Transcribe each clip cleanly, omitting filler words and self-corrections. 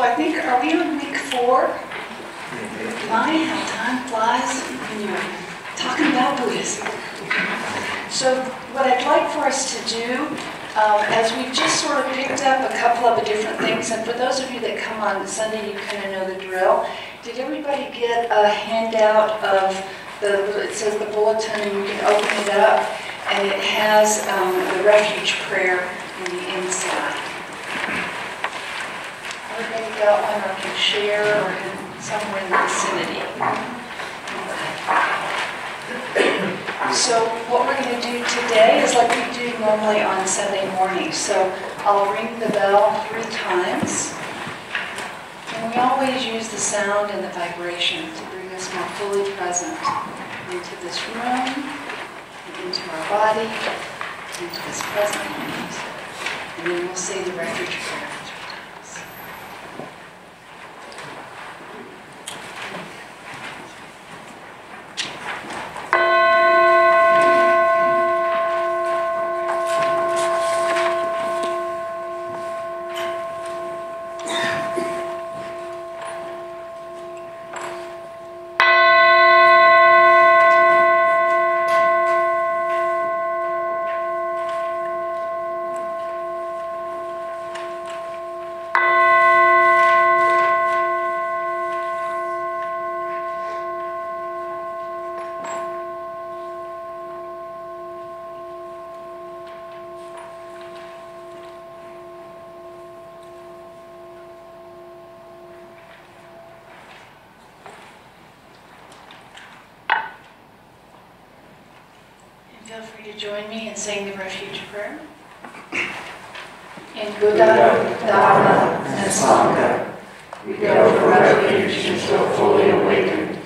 So I think, are we on week 4? My, how time flies when you're talking about Buddhism. So what I'd like for us to do, as we've just sort of picked up a couple of different things, and for those of you that come on Sunday, you kind of know the drill. Did everybody get a handout of it says the bulletin, and you can open it up, and it has the refuge prayer in the inside. Everybody got one or can share or somewhere in the vicinity. So what we're going to do today is like we do normally on Sunday morning. So I'll ring the bell 3 times. And we always use the sound and the vibration to bring us more fully present into this room, into our body, into this present moment. And then we'll say the refuge prayer 3 times. Feel free to join me in saying the refuge prayer. In Buddha, Dharma, and Sangha, we go for refuge until fully awakened.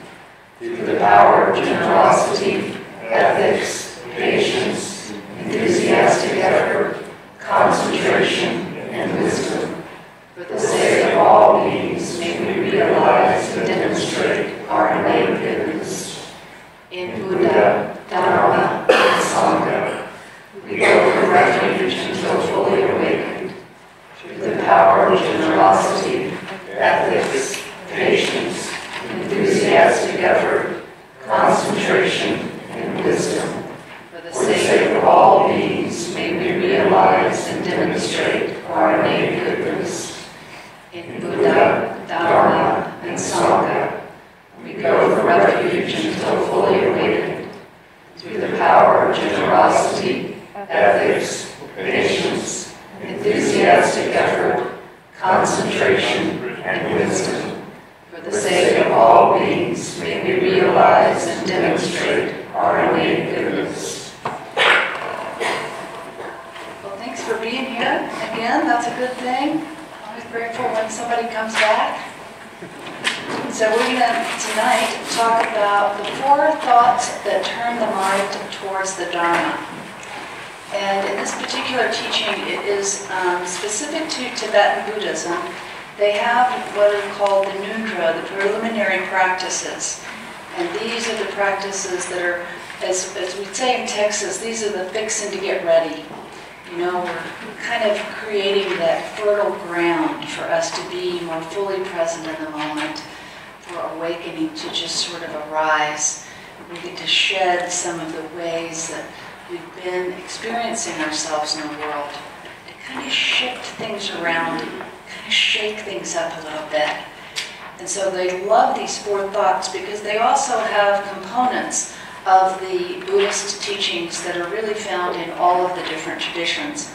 Through the power of generosity, ethics, patience, enthusiastic effort, concentration, and wisdom. For the sake of all beings, may we realize and demonstrate our innate goodness. In Buddha, Dharma, and Sangha, we go for refuge until fully awakened. Through the power of generosity, ethics, patience, enthusiastic effort, concentration, and wisdom. For the sake of all beings, may we realize and demonstrate our innate goodness. In Buddha, Dharma, and Sangha, we go for refuge until fully awakened. Through the power of generosity, ethics, patience, enthusiastic effort, concentration, and wisdom. For the sake of all beings, may we realize and demonstrate our innate goodness. Well, thanks for being here. Again, that's a good thing. Always grateful when somebody comes back. So we're going to tonight talk about the 4 thoughts that turn the mind towards the Dharma. And in this particular teaching, it is specific to Tibetan Buddhism. They have what are called the nundra, the preliminary practices. And these are the practices that are, as we'd say in Texas, these are the fixing to get ready. You know, we're kind of creating that fertile ground for us to be more fully present in the moment, for awakening to just sort of arise. We get to shed some of the ways that we've been experiencing ourselves in the world, to kind of shift things around, kind of shake things up a little bit. And so they love these 4 thoughts because they also have components of the Buddhist teachings that are really found in all of the different traditions.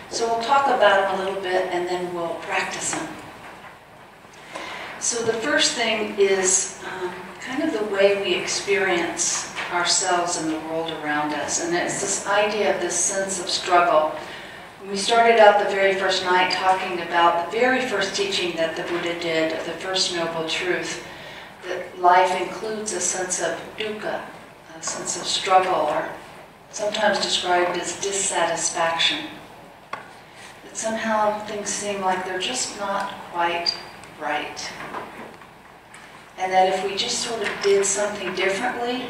So we'll talk about them a little bit and then we'll practice them. So the first thing is kind of the way we experience ourselves and the world around us. And it's this idea of this sense of struggle. We started out the very first night talking about the very first teaching that the Buddha did, of the first noble truth, that life includes a sense of dukkha, a sense of struggle, or sometimes described as dissatisfaction. That somehow things seem like they're just not quite right. And that if we just sort of did something differently,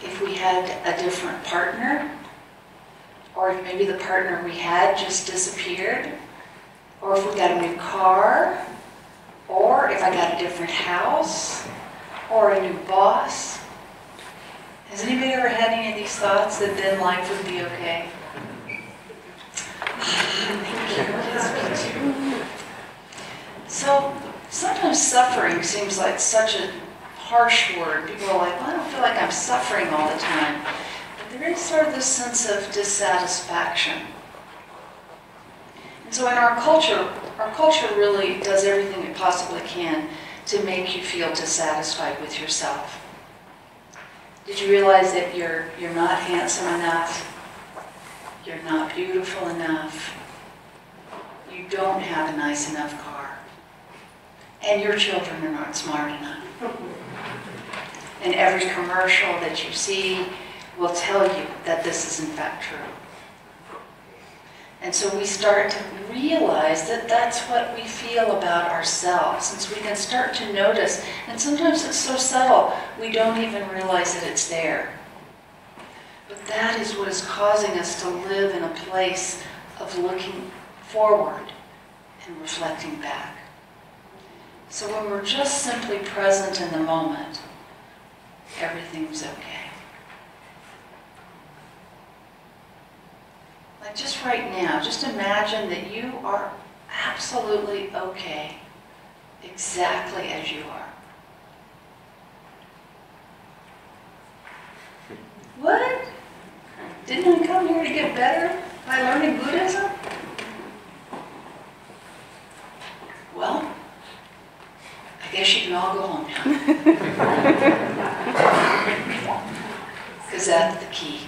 if we had a different partner, or if maybe the partner we had just disappeared, or if we got a new car, or if I got a different house, or a new boss. Has anybody ever had any of these thoughts that then life would be okay? So sometimes suffering seems like such a harsh word. People are like, well, I don't feel like I'm suffering all the time. But there is sort of this sense of dissatisfaction. And so in our culture really does everything it possibly can to make you feel dissatisfied with yourself. Did you realize that you're not handsome enough? You're not beautiful enough? You don't have a nice enough car? And your children are not smart enough? And every commercial that you see will tell you that this is in fact true. And so we start to realize that that's what we feel about ourselves. And so we can start to notice, and sometimes it's so subtle, we don't even realize that it's there. But that is what is causing us to live in a place of looking forward and reflecting back. So when we're just simply present in the moment, everything's okay. Like just right now, just imagine that you are absolutely okay, exactly as you are. What? Didn't I come here to get better by learning Buddhism? Well, I guess you can all go home now. Because that's the key.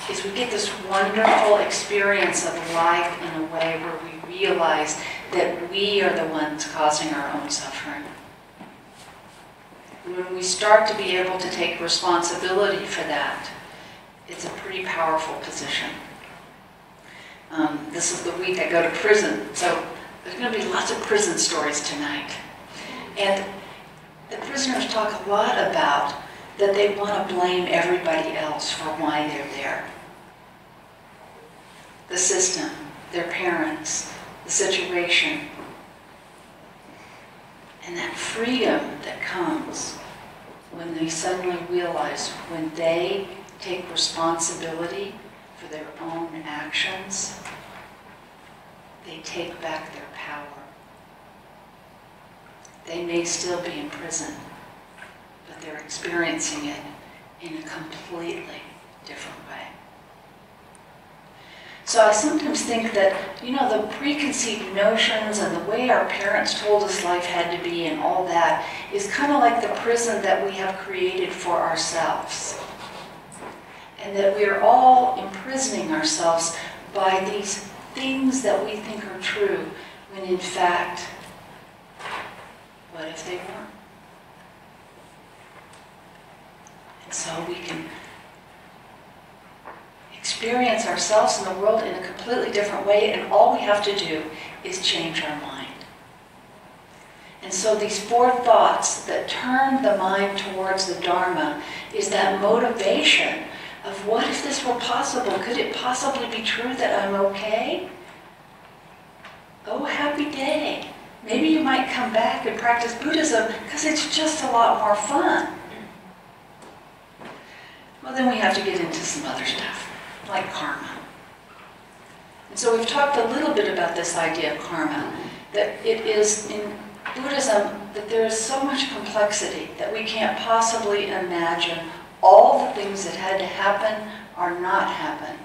Is we get this wonderful experience of life in a way where we realize that we are the ones causing our own suffering. When we start to be able to take responsibility for that, it's a pretty powerful position. This is the week I go to prison, so there's going to be lots of prison stories tonight. And the prisoners talk a lot about that they want to blame everybody else for why they're there. The system, their parents, the situation. And that freedom that comes when they suddenly realize when they take responsibility for their own actions, they take back their power. They may still be in prison, but they're experiencing it in a completely different way. So I sometimes think that, the preconceived notions and the way our parents told us life had to be and all that is kind of like the prison that we have created for ourselves. And that we are all imprisoning ourselves by these things that we think are true, when in fact, what if they weren't? And so we can experience ourselves in the world in a completely different way, and all we have to do is change our mind. And so these 4 thoughts that turn the mind towards the Dharma is that motivation of what if this were possible? Could it possibly be true that I'm okay? Oh, happy day. Maybe you might come back and practice Buddhism because it's just a lot more fun. Well, then we have to get into some other stuff, like karma. And so we've talked a little bit about this idea of karma, that it is in Buddhism that there is so much complexity that we can't possibly imagine all the things that had to happen or not happen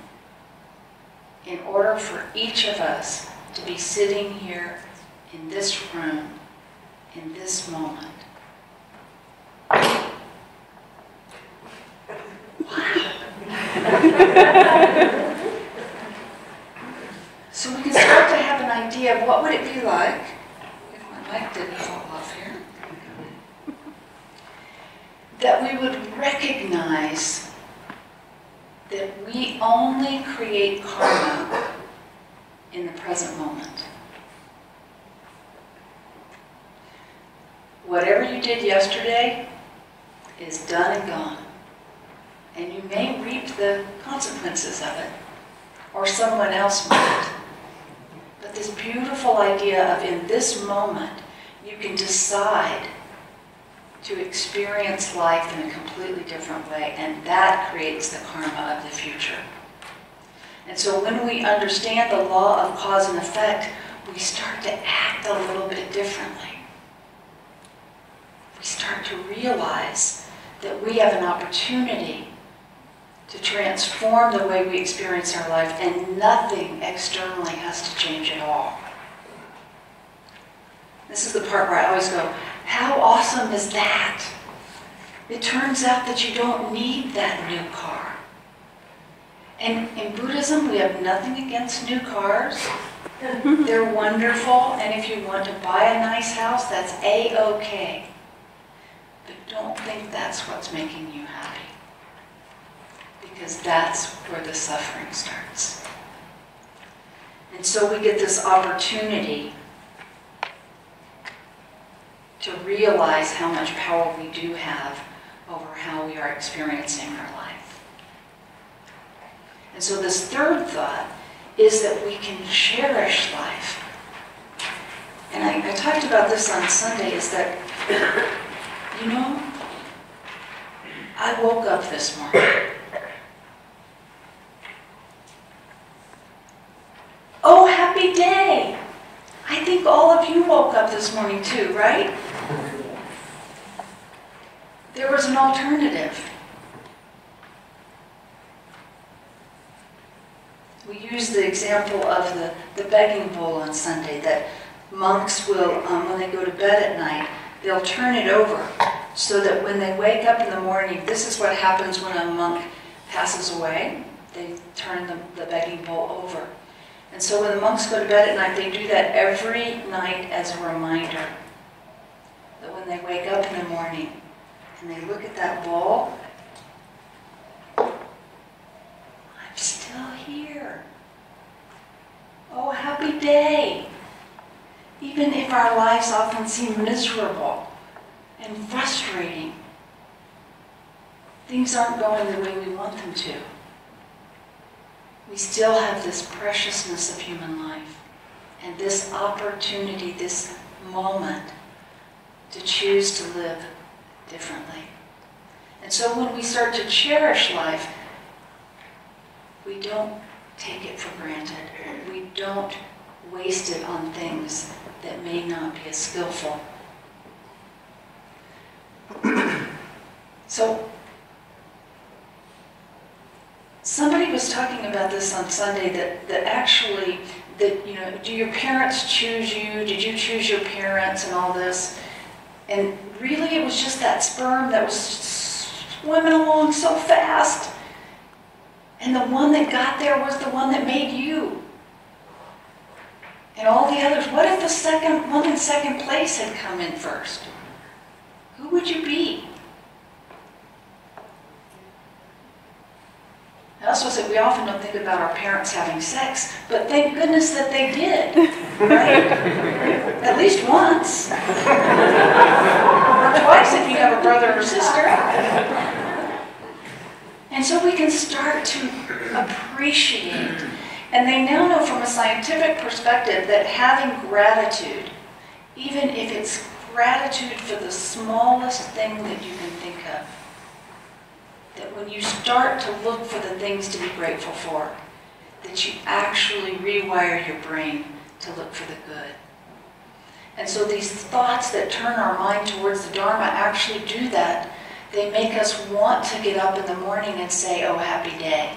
in order for each of us to be sitting here in this room, in this moment. Wow. So we can start to have an idea of what would it be like if my mic didn't fall off here. That we would recognize that we only create karma in the present moment. Whatever you did yesterday is done and gone. And you may reap the consequences of it, or someone else might. But this beautiful idea of in this moment, you can decide to experience life in a completely different way, and that creates the karma of the future. And so when we understand the law of cause and effect, we start to act a little bit differently. We start to realize that we have an opportunity to transform the way we experience our life, and nothing externally has to change at all. This is the part where I always go, how awesome is that? It turns out that you don't need that new car. And in Buddhism, we have nothing against new cars. They're wonderful, and if you want to buy a nice house, that's A-okay. But don't think that's what's making you happy, because that's where the suffering starts. And so we get this opportunity to realize how much power we do have over how we are experiencing our life. And so this third thought is that we can cherish life. And I talked about this on Sunday, is that, you know, I woke up this morning. Oh, happy day! I think all of you woke up this morning too, right? There was an alternative. We used the example of the begging bowl on Sunday, that monks will, when they go to bed at night, they'll turn it over so that when they wake up in the morning, this is what happens when a monk passes away. They turn the begging bowl over. And so when the monks go to bed at night, they do that every night as a reminder that when they wake up in the morning and they look at that bowl, I'm still here. Oh, happy day. Even if our lives often seem miserable and frustrating, things aren't going the way we want them to. We still have this preciousness of human life and this opportunity, this moment to choose to live differently. And so when we start to cherish life, we don't take it for granted. We don't waste it on things that may not be as skillful. So, somebody was talking about this on Sunday, that actually, that, you know, do your parents choose you? Did you choose your parents and all this? And really it was just that sperm that was swimming along so fast. And the one that got there was the one that made you. And all the others, what if the one in second place had come in first? Who would you be? I also said we often don't think about our parents having sex, but thank goodness that they did, right? At least once. Or twice if you have a brother or sister. And so we can start to appreciate. And they now know from a scientific perspective that having gratitude, even if it's gratitude for the smallest thing that you can think of, that when you start to look for the things to be grateful for, that you actually rewire your brain to look for the good. And so these thoughts that turn our mind towards the Dharma actually do that. They make us want to get up in the morning and say, oh, happy day.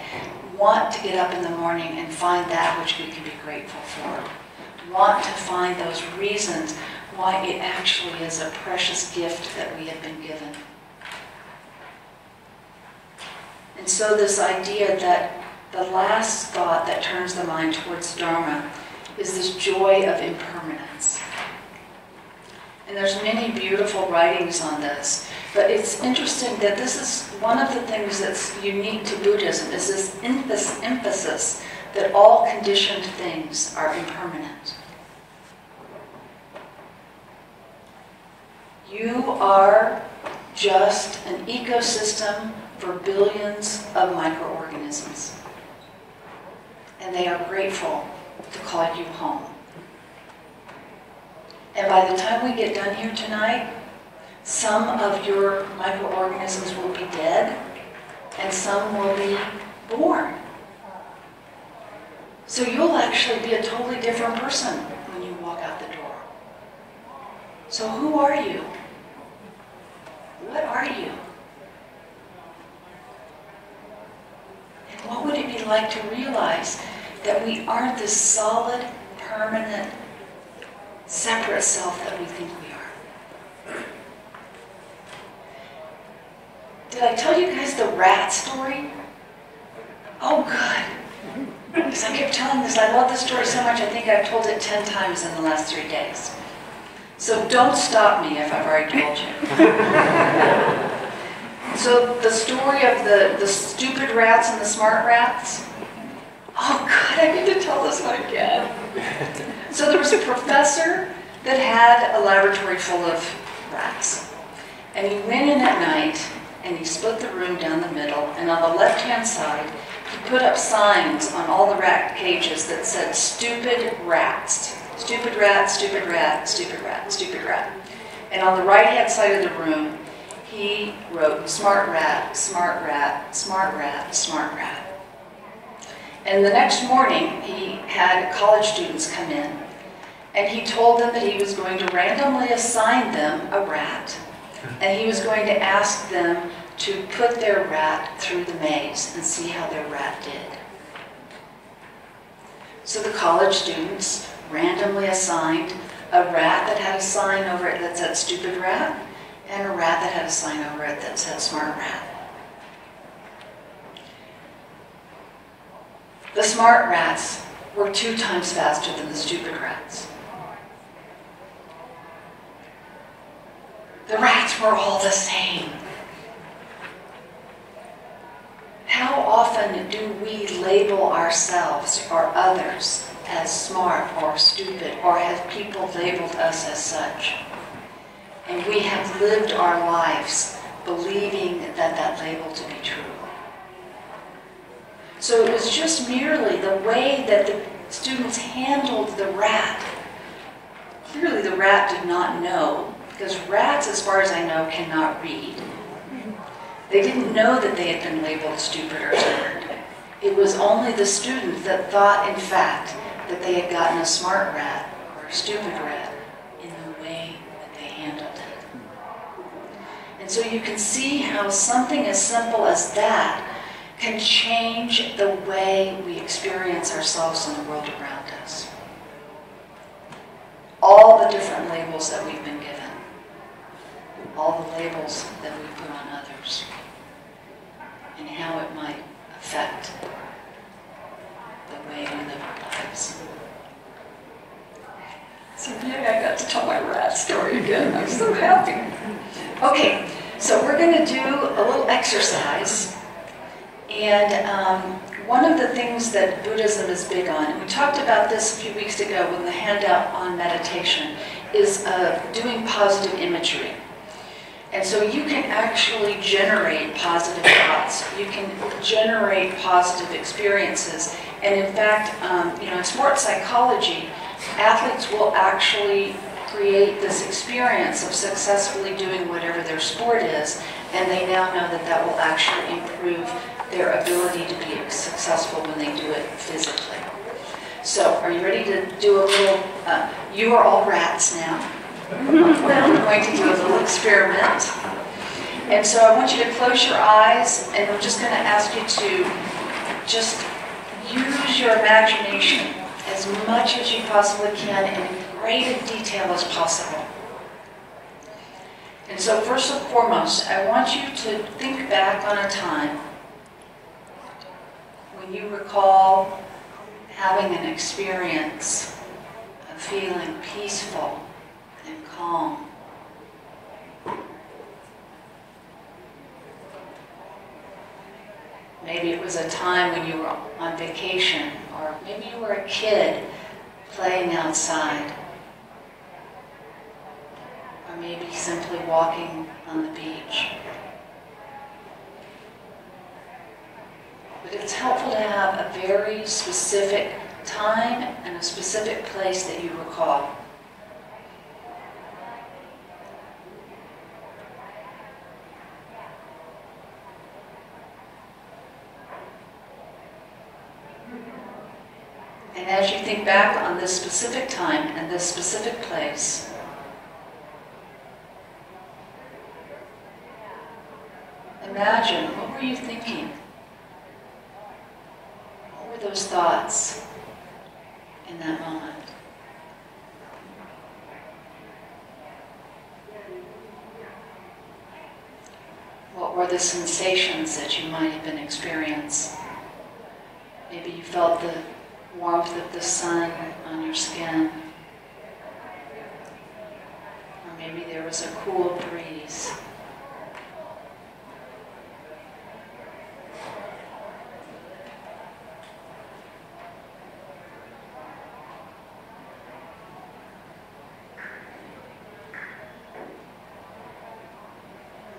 Want to get up in the morning and find that which we can be grateful for. Want to find those reasons why it actually is a precious gift that we have been given. And so this idea that the last thought that turns the mind towards Dharma is this joy of impermanence. And there's many beautiful writings on this, but it's interesting that this is one of the things that's unique to Buddhism, is this emphasis that all conditioned things are impermanent. You are just an ecosystem for billions of microorganisms. And they are grateful to call you home. And by the time we get done here tonight, some of your microorganisms will be dead, and some will be born. So you'll actually be a totally different person when you walk out the door. So who are you? What are you? And what would it be like to realize that we aren't this solid, permanent, separate self that we think we are? Did I tell you guys the rat story? Oh, good. Because I kept telling this. I love this story so much, I think I've told it 10 times in the last 3 days. So don't stop me if I've already told you. So the story of the stupid rats and the smart rats. Oh, good, I need to tell this one again. So there was a professor that had a laboratory full of rats. And he went in at night, and he split the room down the middle, and on the left-hand side, he put up signs on all the rat cages that said, "Stupid rats. Stupid rat, stupid rat, stupid rat, stupid rat." And on the right-hand side of the room, he wrote, "Smart rat, smart rat, smart rat, smart rat." And the next morning, he had college students come in, and he told them that he was going to randomly assign them a rat, and he was going to ask them to put their rat through the maze and see how their rat did. So the college students randomly assigned a rat that had a sign over it that said "Stupid rat," and a rat that had a sign over it that said "Smart rat." The smart rats were 2 times faster than the stupid rats. The rats were all the same. How often do we label ourselves or others as smart or stupid, or have people labeled us as such? And we have lived our lives believing that label to be true. So it was just merely the way that the students handled the rat. Clearly the rat did not know, because rats, as far as I know, cannot read. They didn't know that they had been labeled stupid or smart. It was only the student that thought, in fact, that they had gotten a smart rat or a stupid rat in the way that they handled it. And so you can see how something as simple as that can change the way we experience ourselves in the world around us. All the different labels that we've been given, all the labels that we put on others, and how it might affect the way we live our lives. So yay, I got to tell my rat story again. I'm so happy. Okay, so we're going to do a little exercise. And one of the things that Buddhism is big on, and we talked about this a few weeks ago in the handout on meditation, is doing positive imagery. And so you can actually generate positive thoughts. You can generate positive experiences. And in fact, in sports psychology, athletes will actually create this experience of successfully doing whatever their sport is, and they now know that that will actually improve their ability to be successful when they do it physically. So, are you ready to do a little, you are all rats now. I'm going to do a little experiment. And so I want you to close your eyes, and I'm just going to ask you to just use your imagination as much as you possibly can in as great a detail as possible. And so first and foremost, I want you to think back on a time when you recall having an experience of feeling peaceful and calm. Maybe it was a time when you were on vacation, or maybe you were a kid playing outside, or maybe simply walking on the beach. But it's helpful to have a very specific time and a specific place that you recall. as you think back on this specific time and this specific place, imagine, what were you thinking? What were those thoughts in that moment? What were the sensations that you might have been experiencing? Maybe you felt the warmth of the sun on your skin. Or maybe there was a cool breeze.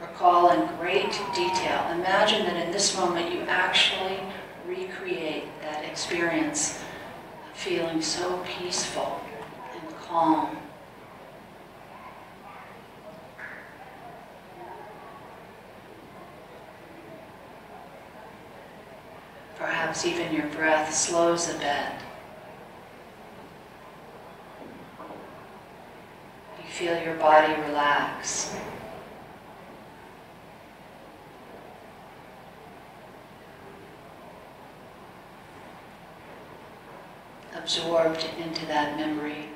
Recall in great detail. Imagine that in this moment you actually recreate that experience of feeling so peaceful and calm. Perhaps even your breath slows a bit. You feel your body relax. Absorbed into that memory.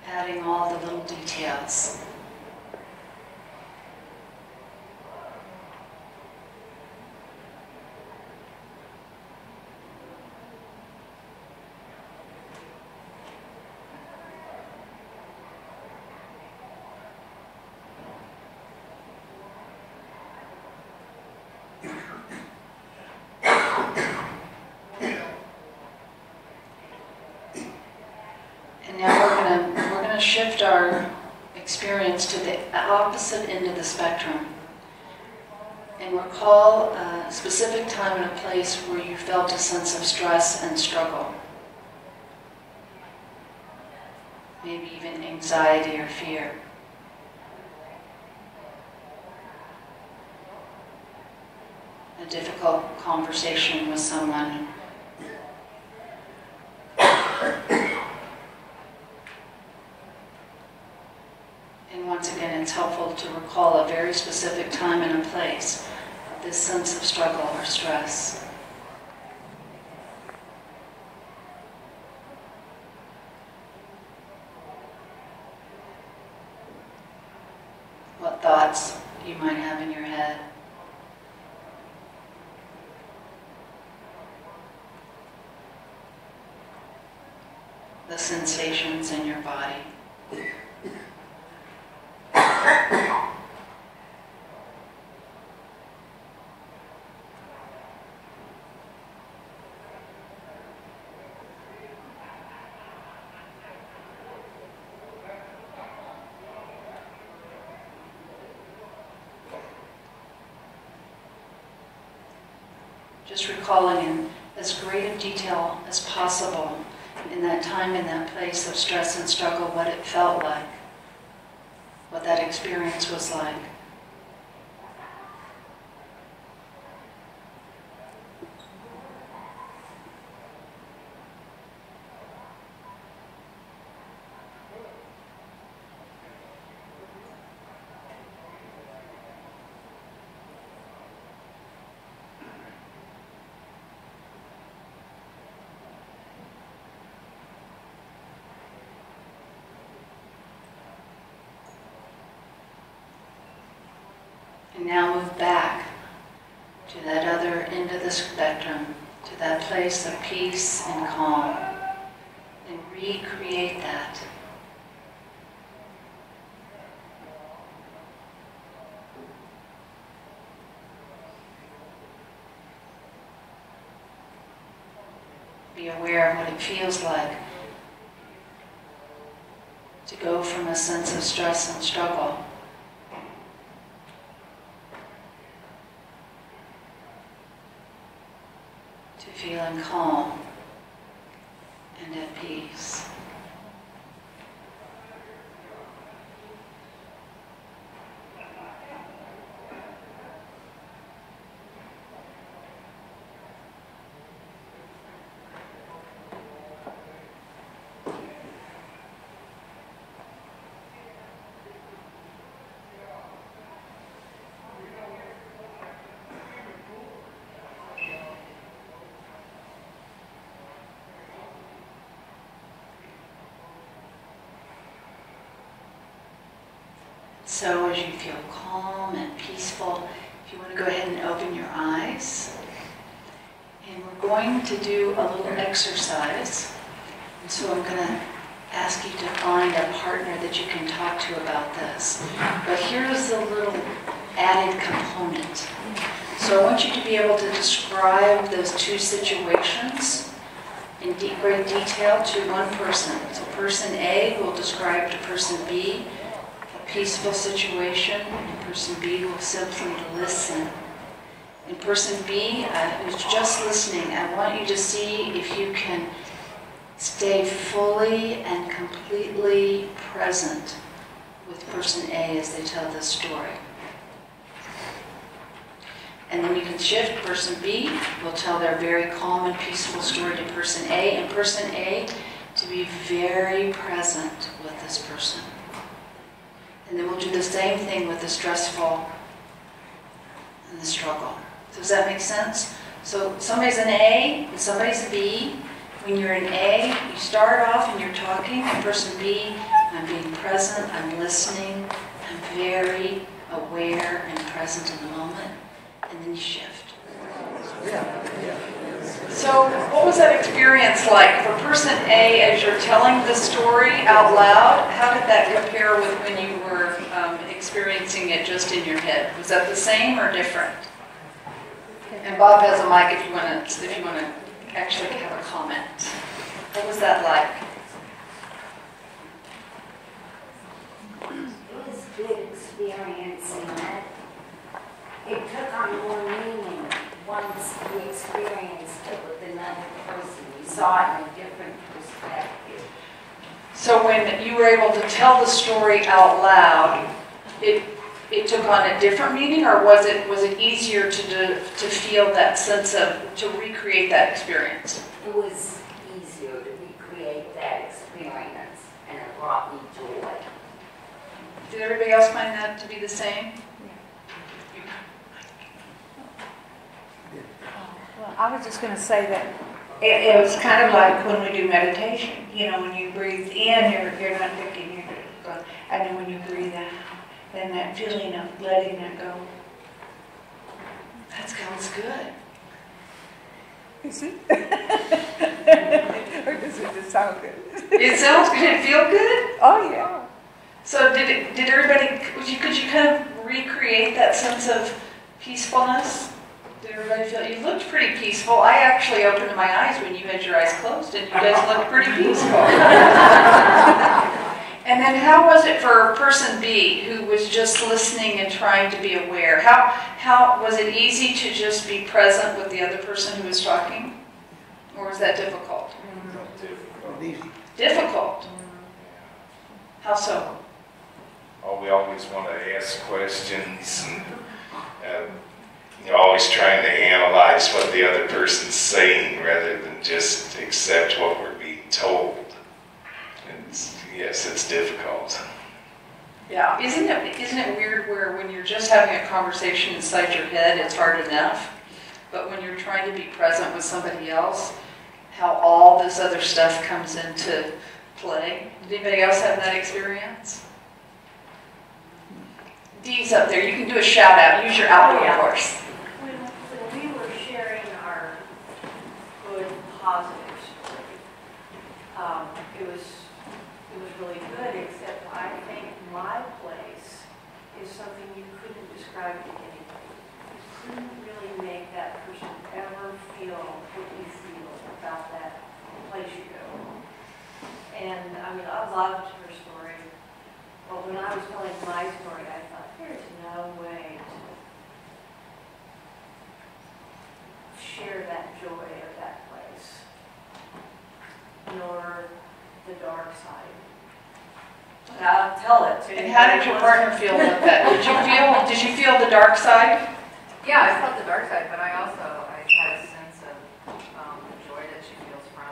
Adding all the little details. And now we're going to shift our experience to the opposite end of the spectrum and recall a specific time and a place where you felt a sense of stress and struggle. Maybe even anxiety or fear. A difficult conversation with someone. And once again, it's helpful to recall a very specific time and a place of this sense of struggle or stress. What thoughts you might have in your head. The sensations in your body. Just recalling in as great of detail as possible in that time, in that place of stress and struggle, what it felt like, what that experience was like. And now move back to that other end of the spectrum, to that place of peace and calm. And recreate that. Be aware of what it feels like to go from a sense of stress and struggle to feeling calm and at peace. So as you feel calm and peaceful, if you want to go ahead and open your eyes. And we're going to do a little exercise. And so I'm going to ask you to find a partner that you can talk to about this. But here's a little added component. So I want you to be able to describe those two situations in great detail to one person. So person A will describe to person B peaceful situation, and person B will simply listen. And person B, who's just listening, I want you to see if you can stay fully and completely present with person A as they tell this story. And then you can shift. Person B will tell their very calm and peaceful story to person A, and person A to be very present with this person. And then we'll do the same thing with the stressful and the struggle. Does that make sense? So somebody's an A and somebody's a B. When you're an A, you start off and you're talking, and person B, I'm being present, I'm listening, I'm very aware and present in the moment, and then you shift. So what was that experience like for person A as you're telling the story out loud? How did that compare with when you were experiencing it just in your head? Was that the same or different? And Bob has a mic if you want to actually have a comment. What was that like? It was a good experience in that it took on more meaning once we experienced it with another person. We saw it in a different perspective. So when you were able to tell the story out loud, it took on a different meaning, or was it easier to feel that sense of, to recreate that experience? It was easier to recreate that experience, and it brought me joy. Did everybody else find that to be the same? Well, I was just going to say that it was kind of like when we do meditation. You know, when you breathe in, you're not thinking, you're going, and then when you breathe out, then that feeling of letting that go. That sounds good. Is it? Or does it just sound good? It sounds good. Did it feel good? Oh, yeah. So did everybody, could you kind of recreate that sense of peacefulness? Did everybody feel, you looked pretty peaceful. I actually opened my eyes when you had your eyes closed, and you guys looked pretty peaceful. And then how was it for person B, who was just listening and trying to be aware? How was it easy to just be present with the other person who was talking? Or was that difficult? Difficult. How so? Oh, we always want to ask questions, and you're always trying to analyze what the other person's saying rather than just accept what we're being told. Yes, it's difficult. Yeah, isn't it weird where when you're just having a conversation inside your head, it's hard enough, but when you're trying to be present with somebody else, how all this other stuff comes into play? Did anybody else have that experience? Dee's up there. You can do a shout out. Use your outdoor voice. When we were sharing our good, positive story, it was what you feel about that place you go. And I mean, I loved her story. But when I was telling my story, I thought, there's no way to share that joy of that place, nor the dark side. But I'll tell it to you. And how did your partner feel about that? Did you feel the dark side? Yeah, I felt the dark side, but I had a sense of the joy that she feels from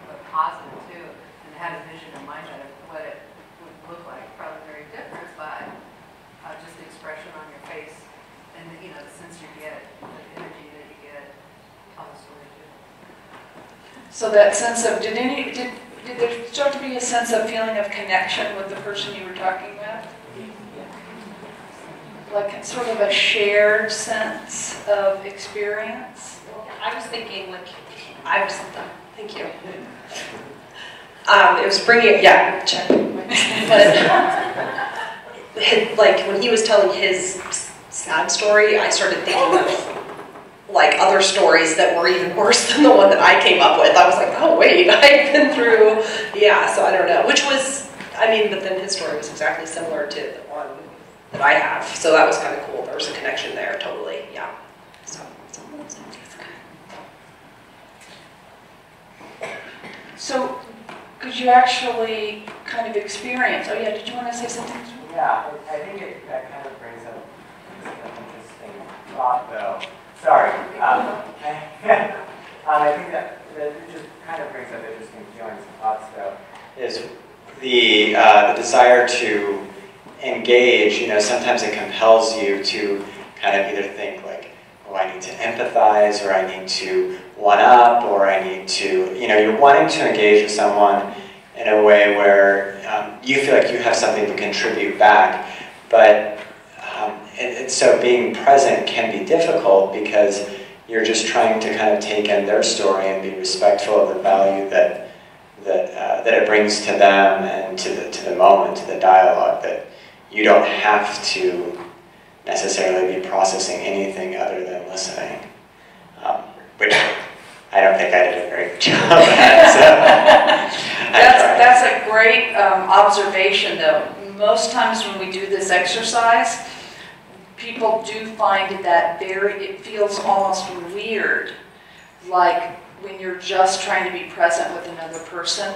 the positive too, and had a vision in my head of what it would look like. Probably very different, but just the expression on your face and the sense you get, the energy that you get, tell the story too. So that sense of, did there start to be a sense of feeling of connection with the person you were talking with? Like sort of a shared sense of experience? I was thinking, thank you. It was bringing, yeah, check. But like when he was telling his sad story, I started thinking of like other stories that were even worse than the one that I came up with. I was like, oh wait, I've been through, yeah, so I don't know. Which was, I mean, but then his story was exactly similar to the one that I have. So that was kind of cool. There was a connection there, totally, yeah. So could you actually kind of experience, oh yeah, did you want to say something? Yeah, I think that kind of brings up an interesting thought, though. Sorry. I think that it just kind of brings up interesting feelings and thoughts, though, is the desire to engage. Sometimes it compels you to kind of either think like, oh, I need to empathize, or I need to one-up, or I need to, you're wanting to engage with someone in a way where you feel like you have something to contribute back. But so being present can be difficult because you're just trying to kind of take in their story and be respectful of the value that it brings to them and to the moment, to the dialogue, that you don't have to necessarily be processing anything other than listening, which I don't think I did a great job at. So That's a great observation, though. Most times when we do this exercise, people do find that it feels almost weird, like when you're just trying to be present with another person,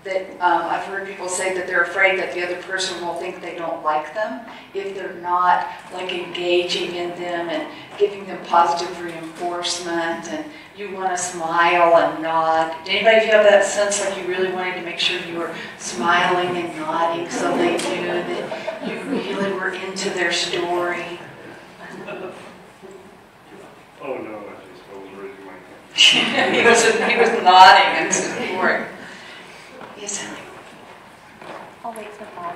that I've heard people say that they're afraid that the other person will think they don't like them if they're not like engaging in them and giving them positive reinforcement, and you want to smile and nod. Did anybody have that sense like you really wanted to make sure you were smiling and nodding so they knew that you really were into their story? Oh no, I was raising my hand. he was nodding and supporting. Yes, Ellie. I'll wait for Bob.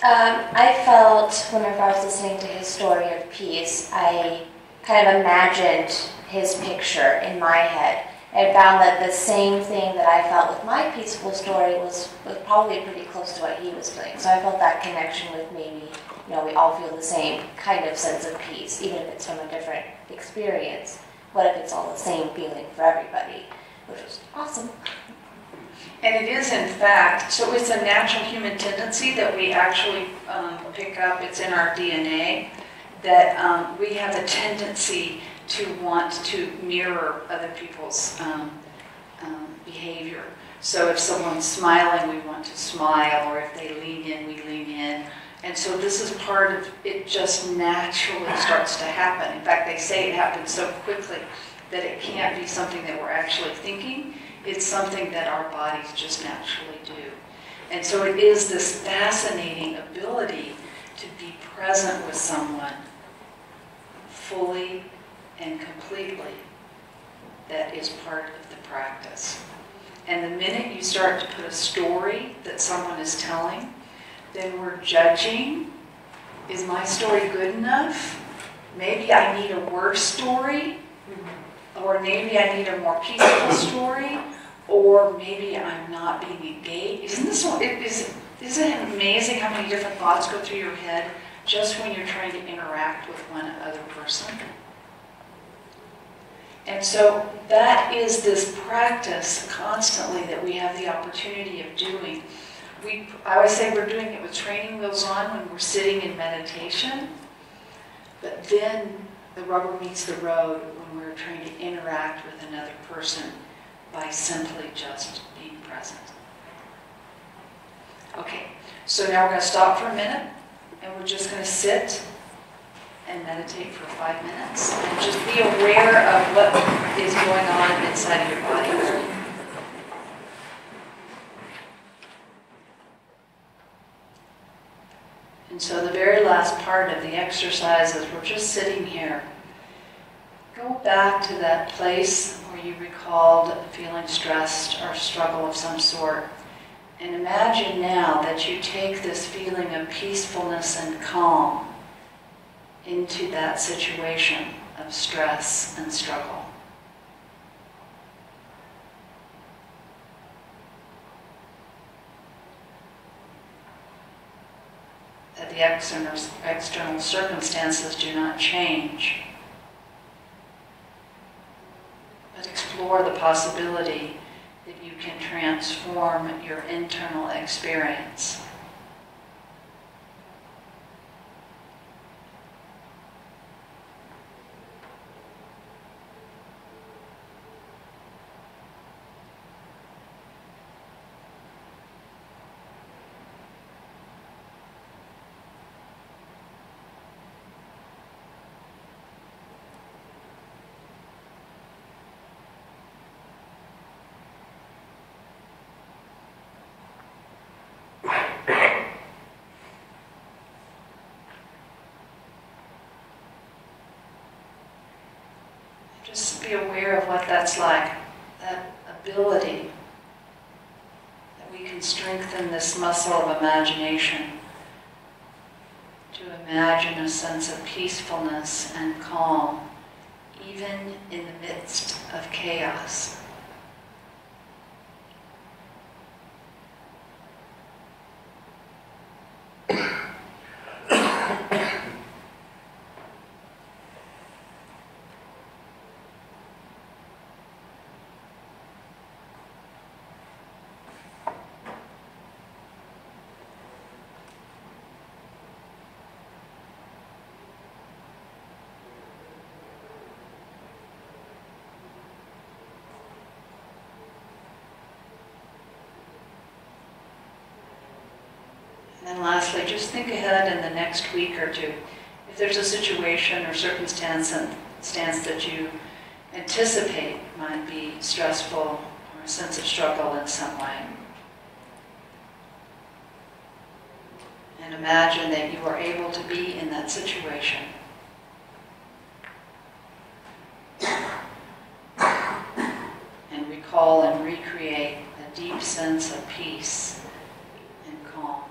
I felt, whenever I was listening to his story of peace, I kind of imagined his picture in my head and found that the same thing that I felt with my peaceful story was probably pretty close to what he was feeling. So I felt that connection with maybe, we all feel the same kind of sense of peace, even if it's from a different experience. What if it's all the same feeling for everybody? Which was awesome. And it is, in fact, so it's a natural human tendency that we actually pick up. It's in our DNA that we have a tendency to want to mirror other people's behavior. So if someone's smiling, we want to smile, or if they lean in, we lean in. And so this is part of it, just naturally starts to happen. In fact, they say it happens so quickly that it can't be something that we're actually thinking. It's something that our bodies just naturally do. And so it is this fascinating ability to be present with someone fully and completely that is part of the practice. And the minute you start to put a story that someone is telling, then we're judging. Is my story good enough? Maybe I need a worse story. Or maybe I need a more peaceful story, or maybe I'm not being engaged. Isn't it amazing how many different thoughts go through your head just when you're trying to interact with one other person? And so that is this practice constantly that we have the opportunity of doing. I always say we're doing it with training wheels on when we're sitting in meditation, but then the rubber meets the road when we're trying to interact with another person by simply just being present. Okay, so now we're going to stop for a minute, and we're just going to sit and meditate for 5 minutes, and just be aware of what is going on inside of your body. And so the very last part of the exercise is we're just sitting here. Go back to that place where you recalled feeling stressed or struggle of some sort. And imagine now that you take this feeling of peacefulness and calm into that situation of stress and struggle. That the external circumstances do not change, but explore the possibility that you can transform your internal experience. Just be aware of what that's like, that ability that we can strengthen this muscle of imagination to imagine a sense of peacefulness and calm, even in the midst of chaos. And lastly, just think ahead in the next week or two. If there's a situation or circumstance that you anticipate might be stressful or a sense of struggle in some way, and imagine that you are able to be in that situation. And recall and recreate a deep sense of peace and calm.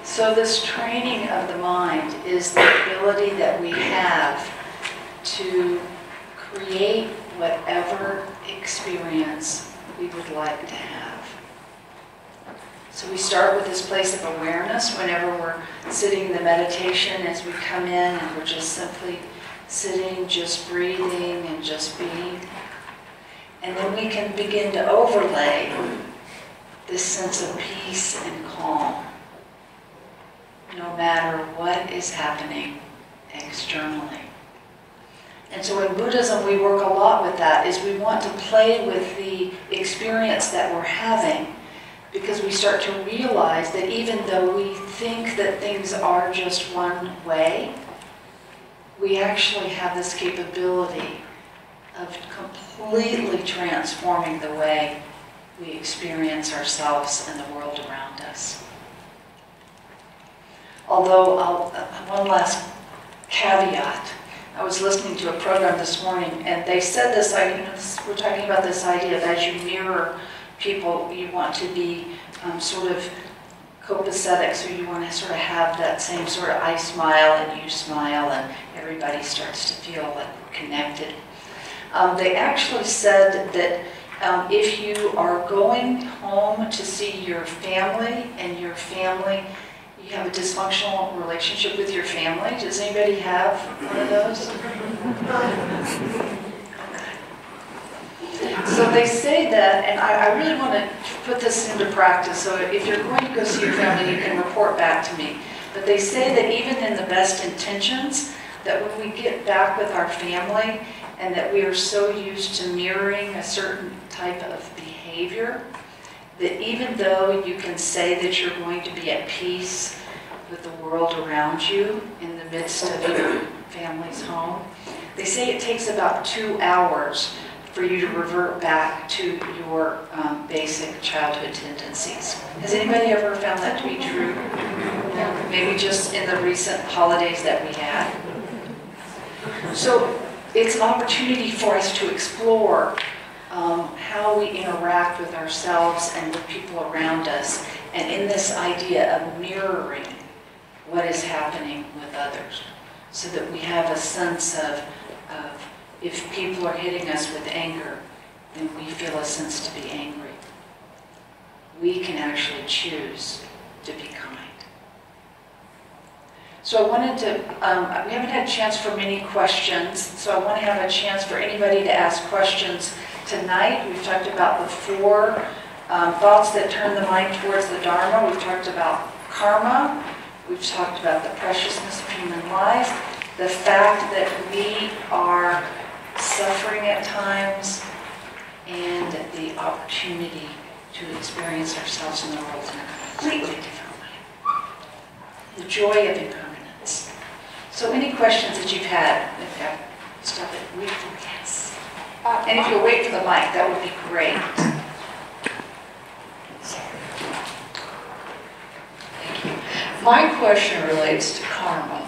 So this training of the mind is the ability that we have to create whatever experience we would like to have. So we start with this place of awareness whenever we're sitting in the meditation, as we come in and we're just simply sitting, just breathing and just being. And then we can begin to overlay this sense of peace and calm, no matter what is happening externally. And so in Buddhism, we work a lot with that, is we want to play with the experience that we're having, because we start to realize that even though we think that things are just one way, we actually have this capability of completely transforming the way we experience ourselves and the world around us. Although, one last caveat. I was listening to a program this morning, and they said this, we're talking about this idea of as you mirror people, you want to be sort of copacetic, so you want to sort of have that same sort of I smile and you smile and everybody starts to feel like we're connected. They actually said that if you are going home to see your family and your family, you have a dysfunctional relationship with your family. Does anybody have one of those? So they say that, and I really want to put this into practice, so if you're going to go see your family, you can report back to me. But they say that even in the best intentions, that when we get back with our family, and that we are so used to mirroring a certain type of behavior, that even though you can say that you're going to be at peace with the world around you in the midst of your family's home, they say it takes about 2 hours for you to revert back to your basic childhood tendencies. Has anybody ever found that to be true? Maybe just in the recent holidays that we had. So it's an opportunity for us to explore how we interact with ourselves and with people around us, and in this idea of mirroring what is happening with others, so that we have a sense of if people are hitting us with anger, then we feel a sense to be angry. We can actually choose to be kind. So I wanted to, we haven't had a chance for many questions, so I want to have a chance for anybody to ask questions tonight. We've talked about the 4 thoughts that turn the mind towards the Dharma. We've talked about karma. We've talked about the preciousness of human life, the fact that we are suffering at times, and the opportunity to experience ourselves in the world in a completely different way. The joy of impermanence. So any questions that you've had? Okay. Stop it. Wait for yes. And if you'll wait for the mic, that would be great. Thank you. My question relates to karma.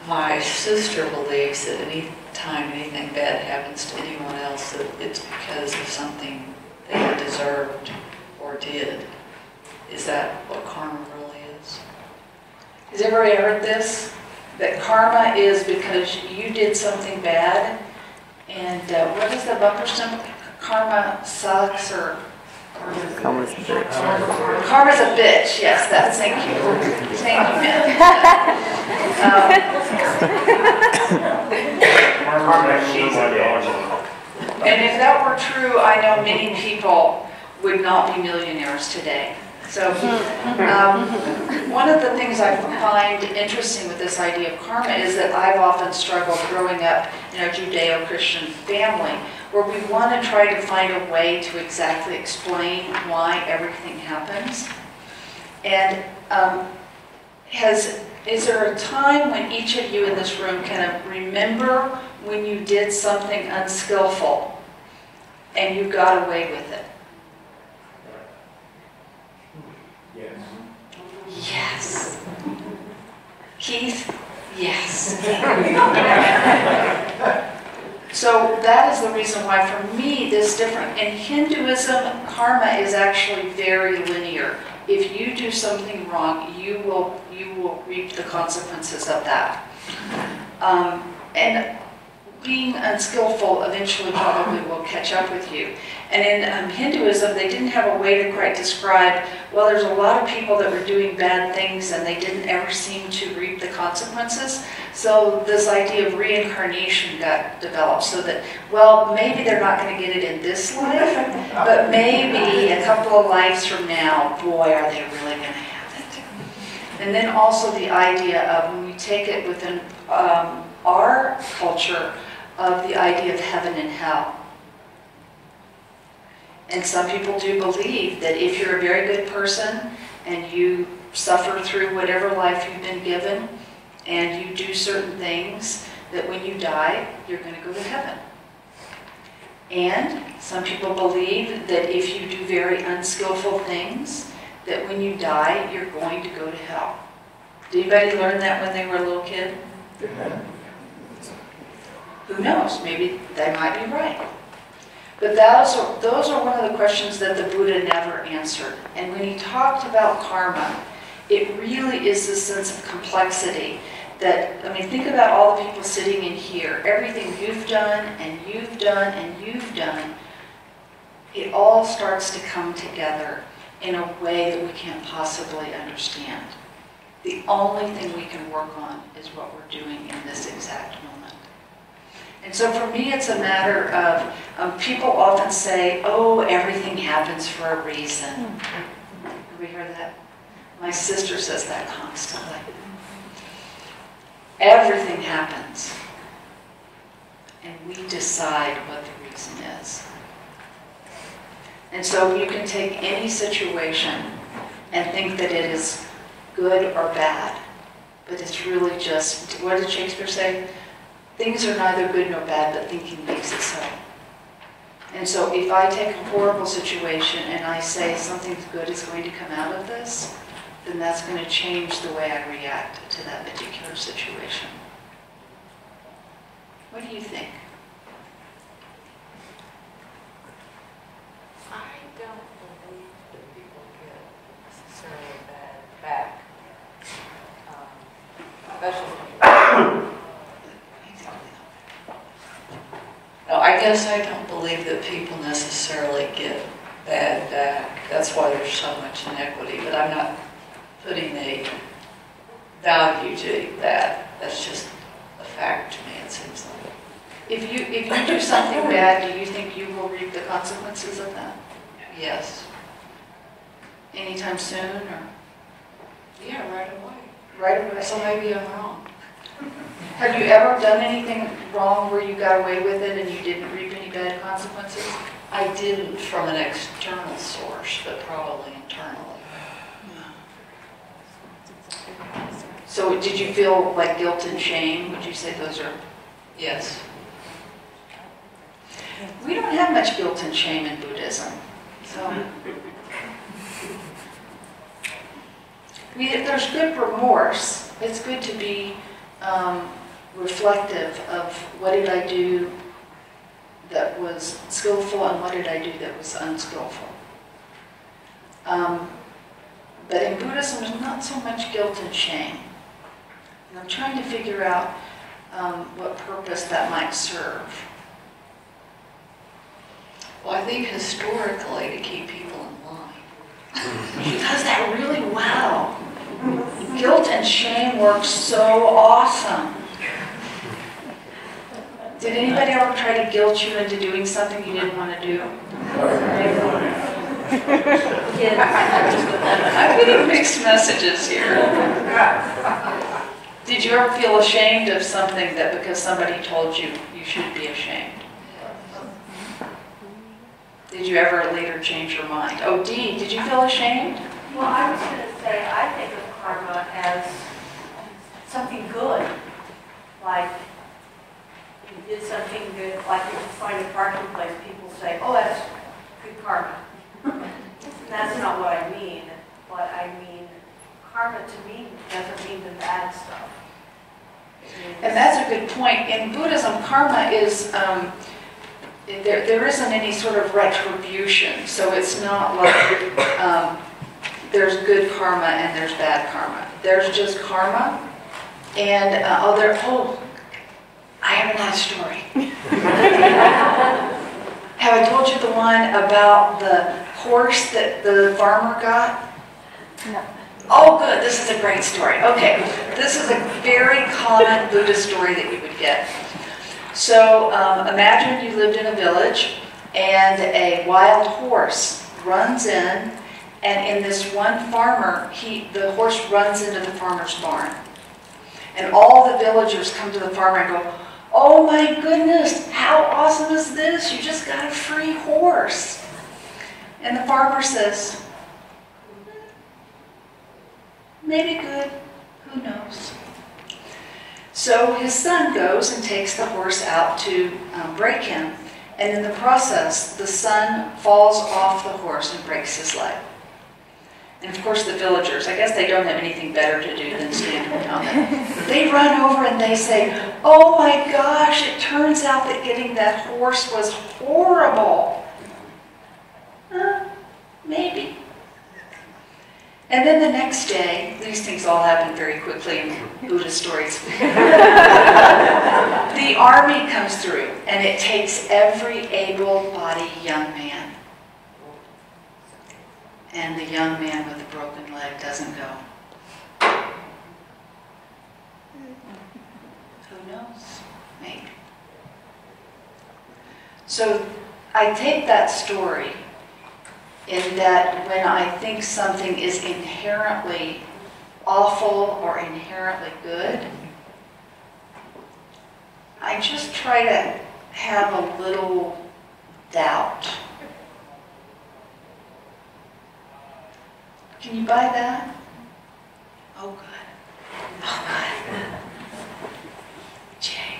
My sister believes that any time anything bad happens to anyone else, that it's because of something they deserved or did. Is that what karma really is? Has everybody heard this? That karma is because you did something bad, and what is the bumper sticker? Karma sucks, or Karma's a bitch. Karma's a bitch. Yes, that's thank you. Thank you, and if that were true, I know many people would not be millionaires today. So one of the things I find interesting with this idea of karma is that I've often struggled growing up in a Judeo-Christian family, where we want to try to find a way to exactly explain why everything happens. And is there a time when each of you in this room can remember when you did something unskillful and you got away with it? Yes. Keith? Yes. So that is the reason why, for me, this different. In Hinduism, karma is actually very linear. If you do something wrong, you will reap the consequences of that. And being unskillful eventually probably will catch up with you. And in Hinduism, they didn't have a way to quite describe, well, there's a lot of people that were doing bad things and they didn't ever seem to reap the consequences. So this idea of reincarnation got developed, so that, well, maybe they're not going to get it in this life, but maybe a couple of lives from now, boy, are they really going to have it. And then also the idea of, when we take it within our culture, of the idea of heaven and hell. And some people do believe that if you're a very good person and you suffer through whatever life you've been given and you do certain things, that when you die, you're going to go to heaven. And some people believe that if you do very unskillful things, that when you die, you're going to go to hell. Did anybody learn that when they were a little kid? Who knows? Maybe they might be right. But those are one of the questions that the Buddha never answered. And when he talked about karma, it really is this sense of complexity that, I mean, think about all the people sitting in here. Everything you've done and you've done and you've done, it all starts to come together in a way that we can't possibly understand. The only thing we can work on is what we're doing in this exact moment. And so for me, it's a matter of, people often say, oh, everything happens for a reason. Have we heard that? My sister says that constantly. Everything happens. And we decide what the reason is. And so you can take any situation and think that it is good or bad. But it's really just, what did Shakespeare say? Things are neither good nor bad, but thinking makes it so. And so if I take a horrible situation and I say something good is going to come out of this, then that's going to change the way I react to that particular situation. What do you think? I don't believe that people get necessarily bad back. Especially. No, I guess I don't believe that people necessarily get bad back. That's why there's so much inequity. But I'm not putting a value to that. That's just a fact to me, it seems like. If you do something bad, do you think you will reap the consequences of that? Yes. Anytime soon, or? Yeah, right away. Right away. So maybe I'm wrong. Have you ever done anything wrong where you got away with it and you didn't reap any bad consequences? I didn't from an external source, but probably internally. So did you feel like guilt and shame? Would you say those are? Yes. We don't have much guilt and shame in Buddhism. So I mean, if there's good remorse, it's good to be reflective of what did I do that was skillful and what did I do that was unskillful. But in Buddhism, there's not so much guilt and shame. And I'm trying to figure out what purpose that might serve. Well, I think historically to keep people in line. She does that really well. Guilt and shame works so awesome. Did anybody ever try to guilt you into doing something you didn't want to do? I'm getting mixed messages here. Did you ever feel ashamed of something that because somebody told you you should be ashamed? Did you ever later change your mind? Oh, Dee, did you feel ashamed? Well, I was going to say, I think of karma as something good. Like, you did something good, like if you find a parking place, people say, oh, that's good karma. And that's not what I mean. But I mean, karma to me doesn't mean the bad stuff. And that's a good point. In Buddhism, karma is, there isn't any sort of retribution. So it's not like there's good karma and there's bad karma. There's just karma. And, I have another story. Have I told you the one about the horse that the farmer got? No. Oh, good. This is a great story. Okay. This is a very common Buddhist story that you would get. So imagine you lived in a village and a wild horse runs in, and in this one farmer, the horse runs into the farmer's barn. And all the villagers come to the farmer and go, oh my goodness, how awesome is this? You just got a free horse. And the farmer says, maybe good, who knows? So his son goes and takes the horse out to break him, and in the process, the son falls off the horse and breaks his leg. And of course the villagers, I guess they don't have anything better to do than stand around them. They run over and they say, oh my gosh, it turns out that getting that horse was horrible. Maybe. And then the next day, these things all happen very quickly in Buddhist stories. The army comes through and it takes every able-bodied young man. And the young man with the broken leg doesn't go. Who knows? Maybe. So I take that story in that when I think something is inherently awful or inherently good, I just try to have a little doubt. Can you buy that? Oh, good. Oh, good. Jay.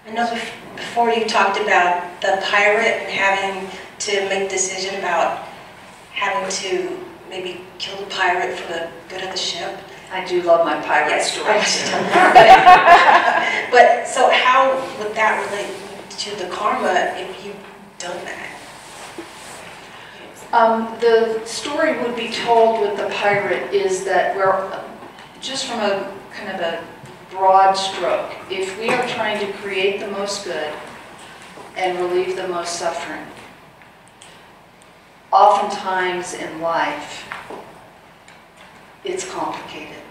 I know before you talked about the pirate and having to make a decision about having to maybe kill the pirate for the good of the ship. I do love my pirate Yes, stories. but so how would that relate to the karma if you've done that? The story would be told with the pirate is that we're, just from a kind of a broad stroke, if we are trying to create the most good and relieve the most suffering, oftentimes in life, it's complicated.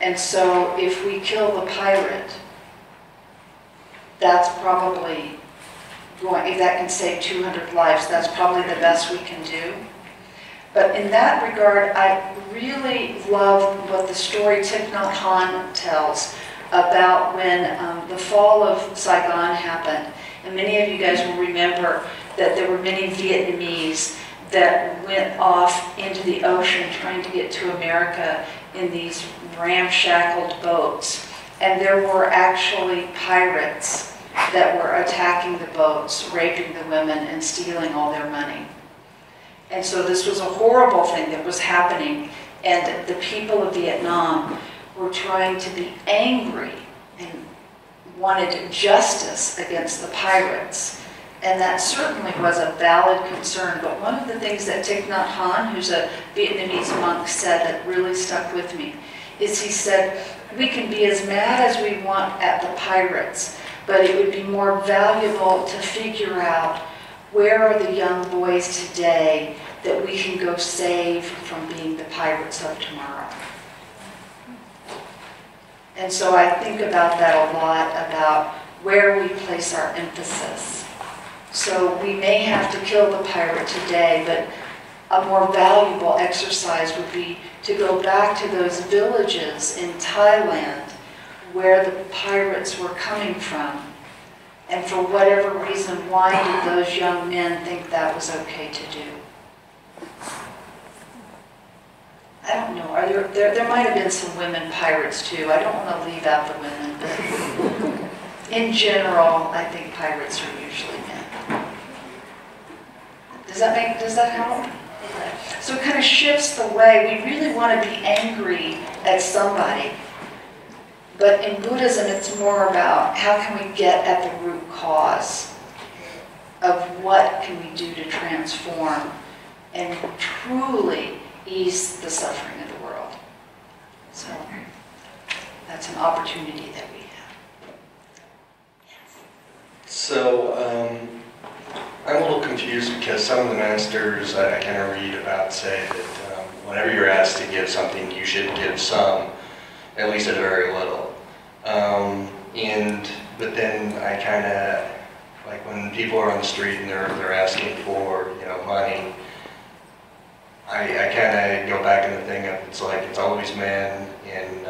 And so if we kill the pirate, that's probably going, if that can save 200 lives, that's probably the best we can do. But in that regard, I really love what the story Thich Nhat Hanh tells about when the fall of Saigon happened. And many of you guys will remember that there were many Vietnamese that went off into the ocean trying to get to America in these ramshackled boats. And there were actually pirates that were attacking the boats, raping the women, and stealing all their money. And so this was a horrible thing that was happening, and the people of Vietnam were trying to be angry and wanted justice against the pirates. And that certainly was a valid concern. But one of the things that Thich Nhat Hanh, who's a Vietnamese monk, said that really stuck with me is he said, we can be as mad as we want at the pirates, but it would be more valuable to figure out where are the young boys today that we can go save from being the pirates of tomorrow. And so I think about that a lot, about where we place our emphasis. So we may have to kill the pirate today, but a more valuable exercise would be to go back to those villages in Thailand where the pirates were coming from. And for whatever reason, why did those young men think that was okay to do? I don't know. There might have been some women pirates too. I don't want to leave out the women, but in general, I think pirates are usually men. Does that help? So it kind of shifts the way. We really want to be angry at somebody. But in Buddhism, it's more about how can we get at the root cause of what can we do to transform and truly ease the suffering of the world. So that's an opportunity that we have. So I'm a little confused because some of the masters I kind of read about say that whenever you're asked to give something, you should give some, at least a very little. But then I kind of, like when people are on the street and they're asking for, money, I kind of go back in the thing of it's like it's always men, and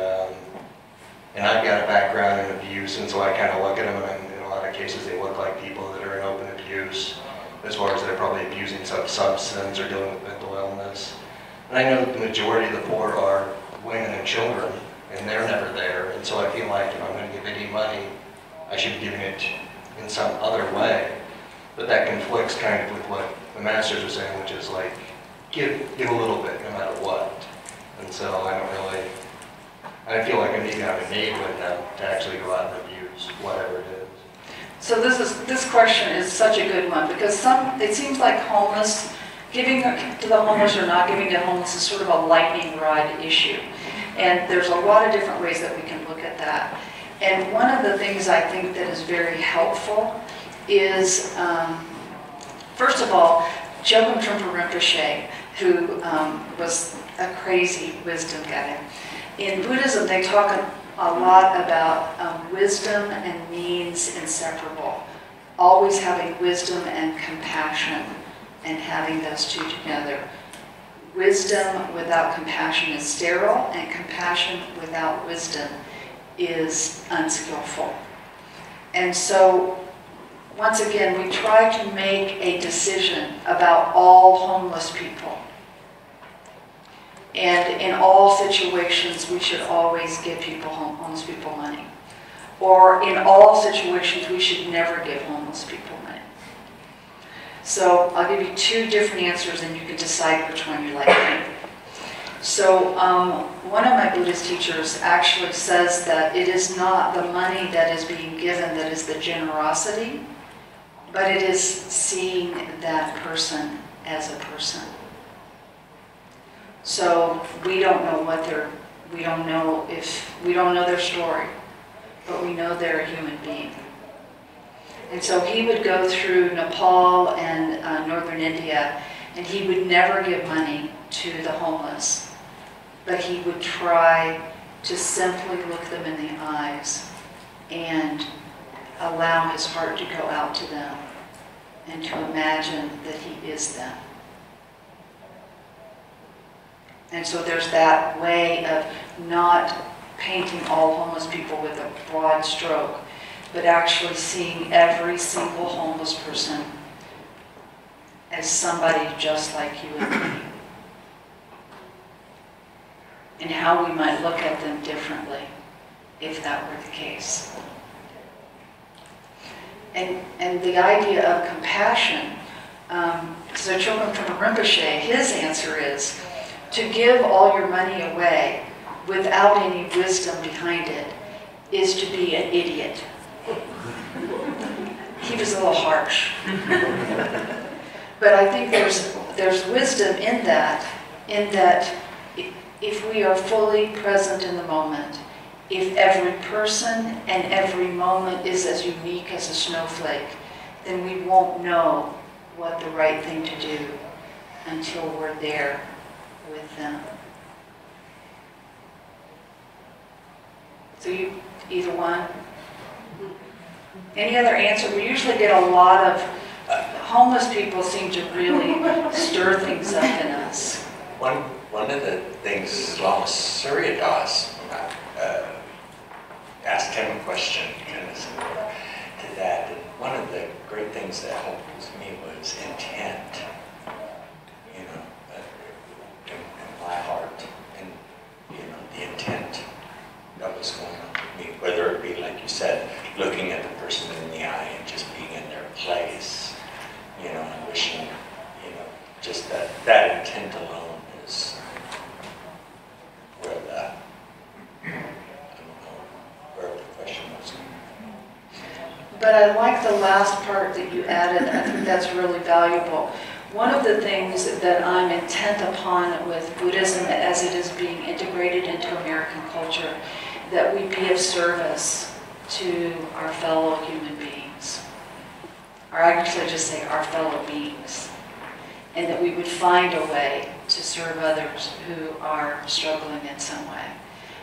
I've got a background in abuse, and so I kind of look at them and a lot of cases they look like people that are in open abuse, as far as they're probably abusing some substance or dealing with mental illness. And I know that the majority of the poor are women and children, and they're never there. And so I feel like if I'm going to give any money, I should be giving it in some other way. But that conflicts kind of with what the masters are saying, which is like, give a little bit no matter what. And so I feel like I maybe I'm enabling them to actually go out and abuse whatever it is. So this question is such a good one, because it seems like giving to the homeless or not giving to homeless is sort of a lightning rod issue. And there's a lot of different ways that we can look at that. And one of the things I think that is very helpful is, first of all, Chogyam Trungpa Rinpoche, who was a crazy wisdom guy. In Buddhism, they talk a lot about wisdom and means inseparable. Always having wisdom and compassion and having those two together. Wisdom without compassion is sterile, and compassion without wisdom is unskillful. And so, once again, we try to make a decision about all homeless people. And in all situations, we should always give homeless people money. Or in all situations, we should never give homeless people money. So I'll give you two different answers and you can decide which one you like. So one of my Buddhist teachers actually says that it is not the money that is being given that is the generosity, but it is seeing that person as a person. So we don't know we don't know their story, but we know they're a human being. And so he would go through Nepal and northern India, and he would never give money to the homeless, but he would try to simply look them in the eyes and allow his heart to go out to them and to imagine that he is them. And so there's that way of not painting all homeless people with a broad stroke, but actually seeing every single homeless person as somebody just like you and me. And how we might look at them differently if that were the case. And the idea of compassion, so Chogyam Trungpa Rinpoche, his answer is to give all your money away without any wisdom behind it is to be an idiot. He was a little harsh. But I think there's wisdom in that if we are fully present in the moment, if every person and every moment is as unique as a snowflake, then we won't know what the right thing to do until we're there with them. So you, either one? Any other answer? We usually get a lot of, homeless people seem to really stir things up in us. One of the things Lama Surya Das asked him a question kind of similar to that. And one of the great things that helped me was intent, you know, in my heart, and you know, the intent that was going on with me, whether it be, like you said, looking at the person in the eye and just being in their place, you know, and wishing, you know, just that intent alone is where where the question was. But I like the last part that you added. I think that's really valuable. One of the things that I'm intent upon with Buddhism as it is being integrated into American culture, that we be of service to our fellow human beings. Or actually just say our fellow beings. And that we would find a way to serve others who are struggling in some way.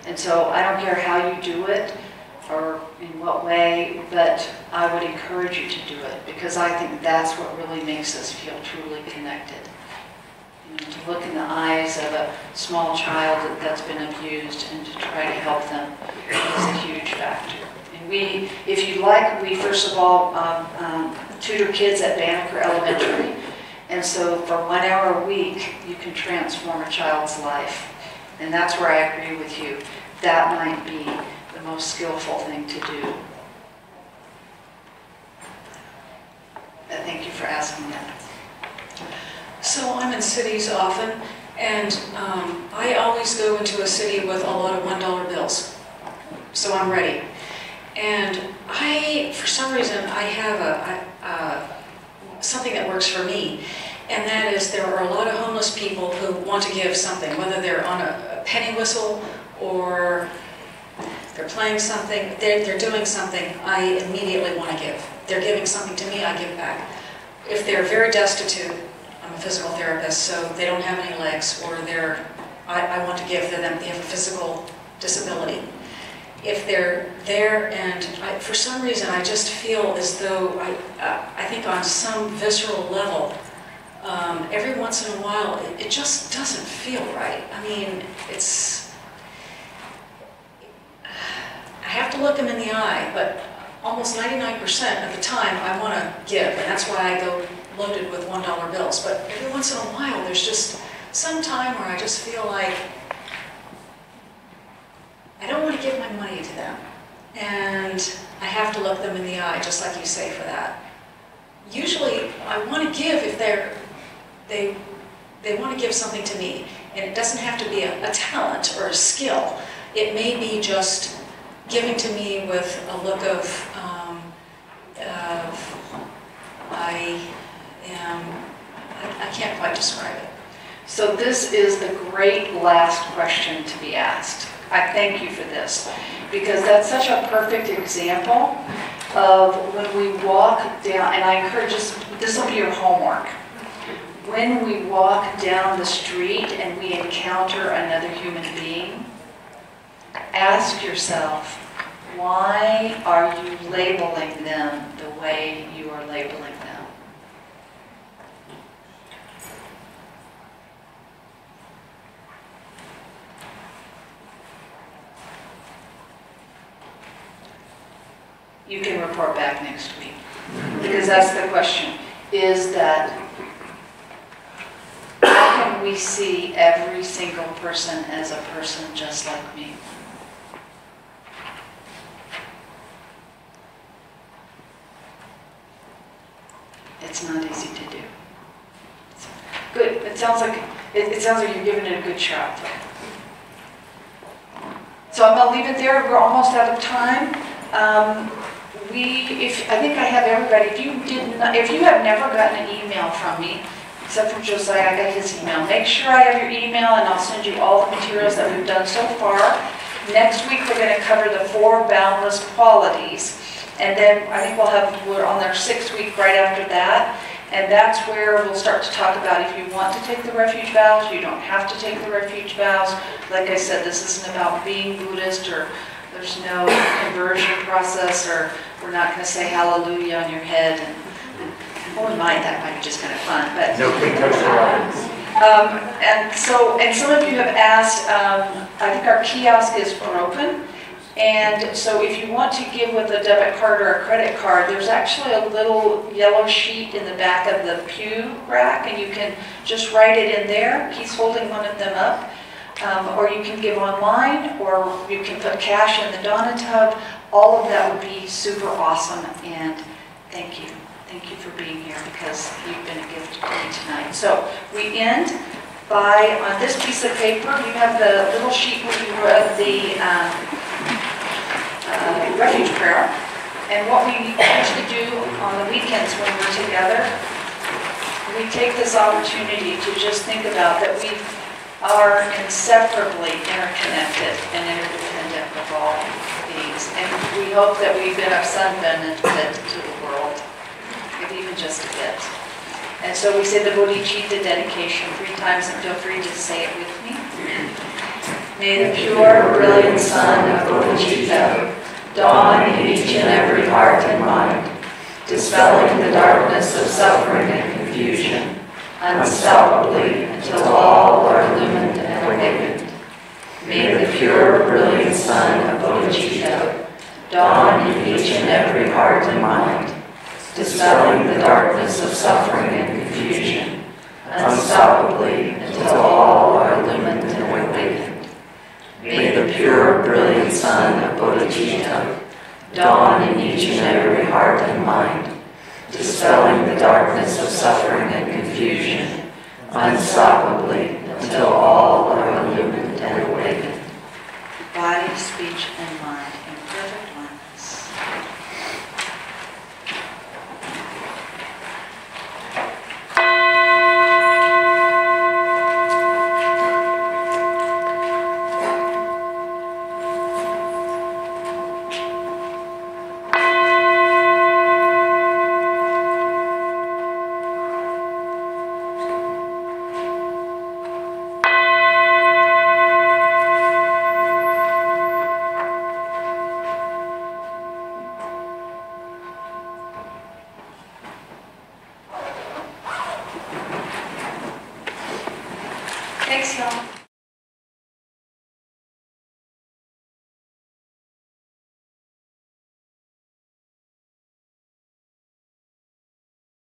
And so I don't care how you do it or in what way, but I would encourage you to do it because I think that's what really makes us feel truly connected. You know, to look in the eyes of a small child that's been abused and to try to help them is a huge factor. And And if you like, we first of all tutor kids at Banneker Elementary. And so for 1 hour a week, you can transform a child's life. And that's where I agree with you. That might be the most skillful thing to do. Thank you for asking that. So I'm in cities often, and I always go into a city with a lot of $1 bills. So I'm ready. And for some reason, I have something that works for me. And that is, there are a lot of homeless people who want to give something, whether they're on a penny whistle or they're playing something, they're doing something, I immediately want to give. They're giving something to me, I give back. If they're very destitute, I'm a physical therapist, so they don't have any legs, or I want to give to them, they have a physical disability. If they're there and for some reason I just feel as though, I think on some visceral level, every once in a while, it just doesn't feel right. I mean, I have to look them in the eye, but almost 99% of the time I want to give, and that's why I go loaded with $1 bills. But every once in a while, there's just some time where I just feel like I don't want to give my money to them. And I have to look them in the eye, just like you say for that. Usually, I want to give if they want to give something to me. And it doesn't have to be a talent or a skill. It may be just giving to me with a look of I can't quite describe it. So this is the great last question to be asked. I thank you for this, because that's such a perfect example of when we walk down, and I encourage this will be your homework. When we walk down the street and we encounter another human being, ask yourself, why are you labeling them the way you are labeling them? You can report back next week, because that's the question, is that how can we see every single person as a person just like me? It's not easy to do. Good. It sounds like you're giving it a good shot. So I'm gonna leave it there. We're almost out of time. I think I have everybody. If you have never gotten an email from me, except from Josiah, I got his email. Make sure I have your email, and I'll send you all the materials that we've done so far. Next week we're going to cover the 4 boundless qualities, and then I think we're on our 6th week right after that, and that's where we'll start to talk about if you want to take the refuge vows. You don't have to take the refuge vows. Like I said, this isn't about being Buddhist, or there's no conversion process, or we're not going to say hallelujah on your head. Well, we might, that might be just kind of fun. But no precursor lines. And some of you have asked, I think our kiosk is broken. And so if you want to give with a debit card or a credit card, there's actually a little yellow sheet in the back of the pew rack, and you can just write it in there. He's holding one of them up. Or you can give online, or you can put cash in the Donna tub. All of that would be super awesome, and thank you. Thank you for being here, because you've been a gift to me tonight. So we end by, on this piece of paper, you have the little sheet where you wrote the refuge prayer. And what we usually do on the weekends when we're together, we take this opportunity to just think about that we are inseparably interconnected and interdependent with all these. And we hope that we've been of some benefit to the world, if even just a bit. And so we say the bodhicitta dedication 3 times, and feel free to say it with me. May the pure, brilliant sun of bodhicitta dawn in each and every heart and mind, dispelling the darkness of suffering and confusion, unstoppably until all are illumined and awakened. May the pure, brilliant sun of bodhicitta dawn in each and every heart and mind, dispelling the darkness of suffering and confusion, unstoppably until all are illumined and awakened. May the pure, brilliant sun of bodhicitta dawn in each and every heart and mind, dispelling the darkness of suffering and confusion, unstoppably until all are illumined and awakened. Body, speech, and mind in perfect oneness. Thanks, y'all.